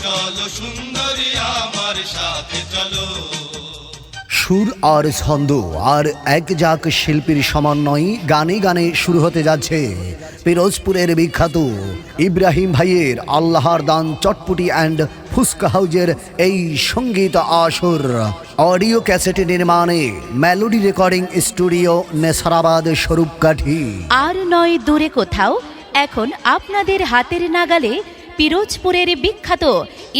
চলো সুন্দরী আমার সাথে চলো। সুর আর ছন্দ আর একজাক শিল্পীর সমন্বয়ে গানে গানে শুরু হতে যাচ্ছে পিরোজপুরের বিখ্যাত ইব্রাহিম ভাইয়ের আল্লাহর দান চটপটি অ্যান্ড ফুসকা হাউজের এই সঙ্গীত আসর। অডিও ক্যাসেট নির্মাণে melody recording studio Nesarabad Swarupkathi. আর নয় দূরে কোথাও, এখন আপনাদের হাতের নাগালে পিরোজপুরের বিখ্যাত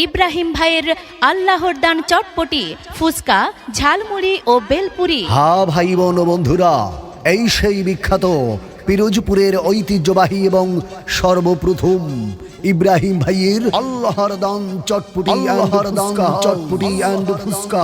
ইব্রাহিম ভাইয়ের আল্লাহর দান চটপটি, ফুসকা, ঝালমুড়ি ও বেলপুরি। হ্যাঁ ভাই বোন বন্ধুরা, এই সেই বিখ্যাত পিরোজপুরের ঐতিহ্যবাহী এবং সর্বপ্রথম ইব্রাহিম ভাইয়ের আল্লাহর দান চটপটি অ্যান্ড ফুসকা।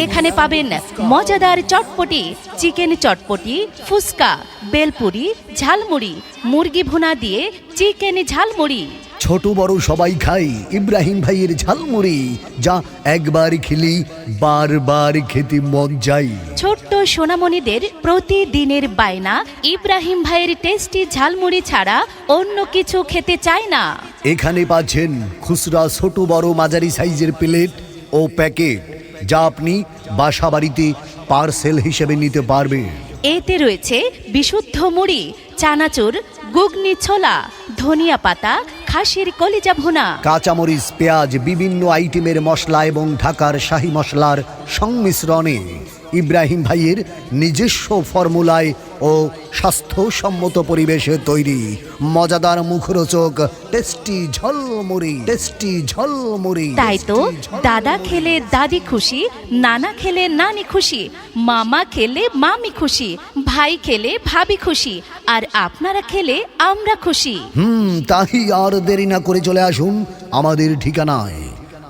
এখানে পাবেন মজাদার চটপটি, চিকেন চটপটি, ফুসকা, বেলপুরি, ঝালমুড়ি, মুরগি ভুনা দিয়ে চিকেন ঝালমুড়ি। ছোট বড় সবাই খাই ইব্রাহিম ভাইয়ের ঝালমুড়ি, যা একবার খেলি বারবার খেতে মন চাই। ছোট্ট সোনামণিদের প্রতিদিনের বায়না, ইব্রাহিম ভাইয়ের টেস্টি ঝালমুড়ি ছাড়া অন্য কিছু খেতে চায় না। এখানে পাচ্ছেন খুচরা ছোট বড় মাঝারি সাইজের প্লেট ও প্যাকেট, যা আপনি বাসা বাড়িতে পার্সেল হিসেবে নিতে পারবেন। এতে রয়েছে বিশুদ্ধ মুড়ি, চানাচুর, গুগনি ছোলা, ধনিয়া পাতা, খাসির কলিজা ভুনা, কাঁচামরিচ, পেঁয়াজ, বিভিন্ন আইটেমের মশলা এবং ঢাকার শাহী মশলার সংমিশ্রণে ইব্রাহিম ভাইয়ের নিজস্ব ফর্মুলায় ও স্বাস্থ্যসম্মত পরিবেশে তৈরি মজাদার মুখরোচক টেস্টি ঝালমুড়ি। তাই তো দাদা খেলে দাদি খুশি, নানা খেলে নানি খুশি, মামা খেলে মামি খুশি, ভাই খেলে ভাবি খুশি, আর আপনারা খেলে আমরা খুশি। তাই আর দেরি না করে চলে আসুন আমাদের ঠিকানায়।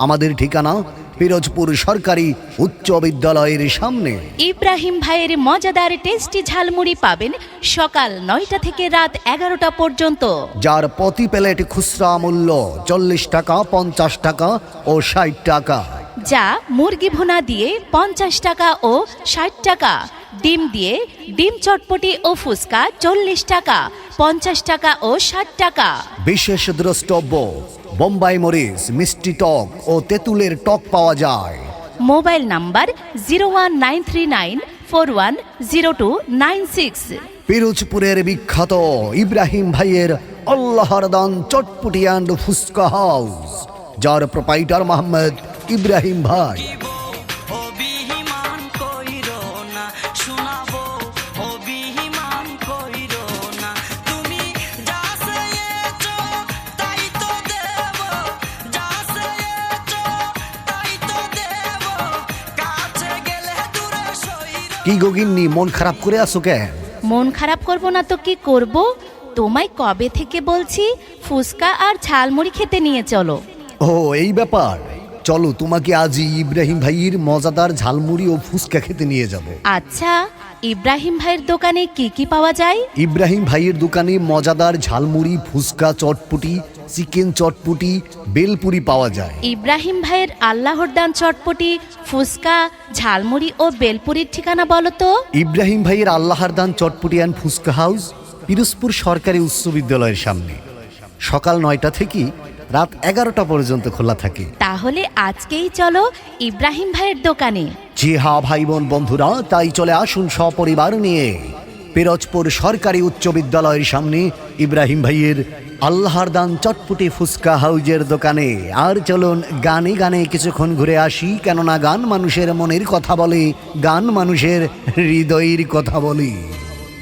আমাদের ঠিকানা পিরোজপুর সরকারি উচ্চ বিদ্যালয়ের সামনে। ইব্রাহিম ভাইয়ের মজাদার টেস্টি ঝালমুড়ি পাবেন সকাল 9টা থেকে রাত 11টা পর্যন্ত, যার প্রতি প্লেট খুচরা মূল্য 40 টাকা, 50 টাকা ও 60 টাকা, যা মুরগি ভুনা দিয়ে 50 টাকা ও 60 টাকা, ডিম দিয়ে ডিম চটপটি ও ফুসকা 40 টাকা, 50 টাকা ও 60 টাকা। বিশেষ দ্রষ্টব্য, বোম্বাই মরিচ, মিষ্টি টক ও তেঁতুলের টক পাওয়া যায়। Mobile number 01939410296। পিরোজপুরের বিখ্যাত ইব্রাহিম ভাইয়ের আল্লাহর দান চটপটি অ্যান্ড ফুসকা হাউস, যার প্রোপাইটার মোহাম্মদ ইব্রাহিম ভাই। কি গগিন্নি, মন খারাপ করে আসো কেন? মন খারাপ করব না তো কি করব? তোমায় কবে থেকে বলছি ফুসকা আর ঝালমুড়ি খেতে নিয়ে চলো। ও এই ব্যাপার, চলো তোমাকে আজই ইব্রাহিম ভাইয়ের মজাদার ঝালমুড়ি ও ফুসকা খেতে নিয়ে যাব। আচ্ছা, ইব্রাহিম ভাইয়ের দোকানে কি কি পাওয়া যায়? ইব্রাহিম ভাইয়ের দোকানে মজাদার ঝালমুড়ি, ফুসকা, চটপটি, চিকেন চটপটি, বেলপুরি পাওয়া যায়। ইব্রাহিম ভাইয়ের আল্লাহর দান চটপটি, ফুসকা, ঝালমুড়ি ও বেলপুরির ঠিকানা বলো তো। ইব্রাহিম ভাইয়ের আল্লাহর দান চটপটি অ্যান্ড ফুসকা হাউস পিরোজপুর সরকারি উচ্চ বিদ্যালয়ের সামনে, সকাল 9টা থেকে রাত 11টা পর্যন্ত খোলা থাকে। তাহলে আজকেই চলো ইব্রাহিম ভাইয়ের দোকানে। জি হ্যাঁ ভাই বোন বন্ধুরা, তাই চলে আসুন সপরিবার নিয়ে পিরোজপুর সরকারি উচ্চ বিদ্যালয়ের সামনে ইব্রাহিম ভাইয়ের আল্লাহর দান চটপটি ফুসকা হাউজের দোকানে। আর চলুন গানে গানে কিছুক্ষণ ঘুরে আসি, কেননা গান মানুষের মনের কথা বলে, গান মানুষের হৃদয়ের কথা বলে।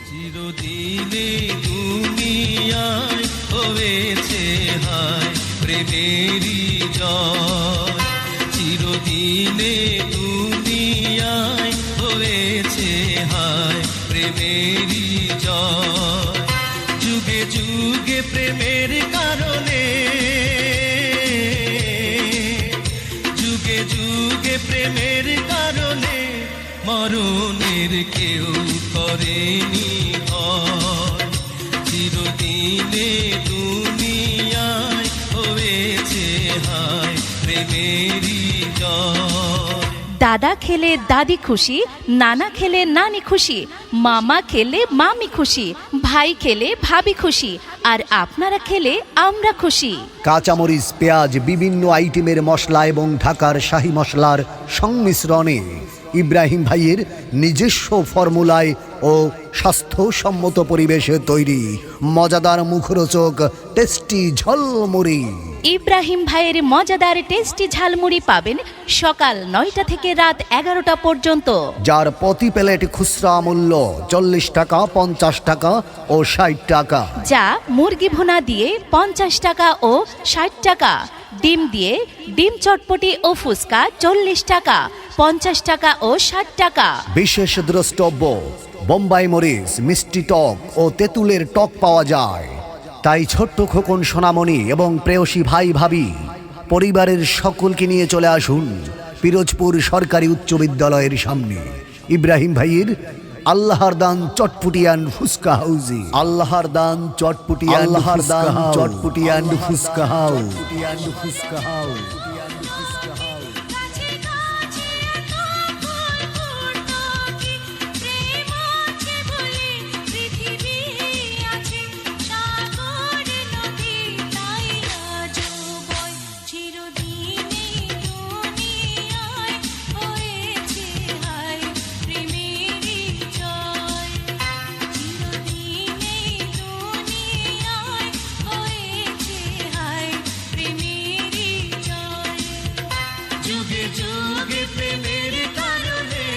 চিরদিনে দুনিয়ায় হয়েছে হায় প্রেমেরই জয়, চিরদিনে দুনিয়ায় হয়েছে হায় প্রেমেরই জয়, যুগে যুগে প্রেমের কারণে, যুগে যুগে প্রেমের কারণে মরণের কেউ করেনি ভয়, চিরদিনে দুনিয়ায় হয়েছে হায় প্রেমেরই জয়। দাদা খেলে দাদি খুশি, নানা খেলে নানি খুশি, মামা খেলে মামি খুশি, ভাই খেলে ভাবি খুশি, আর আপনারা খেলে আমরা খুশি। কাঁচামরিচ, পেঁয়াজ, বিভিন্ন আইটেমের মশলা এবং ঢাকার শাহী মশলার সংমিশ্রণে ইব্রাহিম ভাইয়ের নিজস্ব ফর্মুলায় ও স্বাস্থ্যসম্মত পরিবেশে তৈরি মজাদার মুখরোচক টেস্টি ঝালমুড়ি। ইব্রাহিম ভাইয়ের মজাদার টেস্টি ঝালমুড়ি পাবেন সকাল 9টা থেকে রাত 11টা পর্যন্ত, যার প্রতি প্লেট খুচরা মূল্য 40 টাকা, 50 টাকা ও 60 টাকা। যা মুরগি ভুনা দিয়ে 50 টাকা ও 60 টাকা, ডিম দিয়ে ডিম চটপটি ও ফুচকা 40 টাকা, 50 টাকা ও 60 টাকা। বিশেষ দ্রষ্টব্য, বোম্বাই মরিচ, মিষ্টি টক ও তেঁতুলের টক পাওয়া যায়। তাই ছোট্ট খোকন, সোনামণি এবং প্রেয়সী ভাই ভাবি পরিবারের সকলকে নিয়ে চলে আসুন পিরোজপুর সরকারি উচ্চ বিদ্যালয়ের সামনে ইব্রাহিম ভাইয়ের আল্লাহর দান চটপটি অ্যান্ড ফুচকা হাউসে। আল্লাহর দান চটপটি, আল্লাহর দান চটপটি অ্যান্ড ফুচকা হাউস। যুগে যুগে প্রেমের কারণে,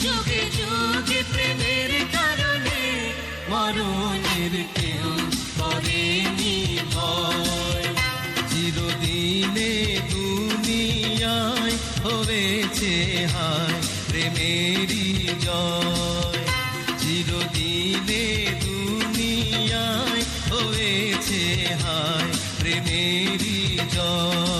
যুগে যুগে প্রেমের কারণে মরণের কেউ করেনি ভয়। চিরদিনে দুনিয়ায় হয়েছে হায় প্রেমেরই জয়। চিরদিনে দুনিয়ায় হয়েছে হায় প্রেমেরই জয়।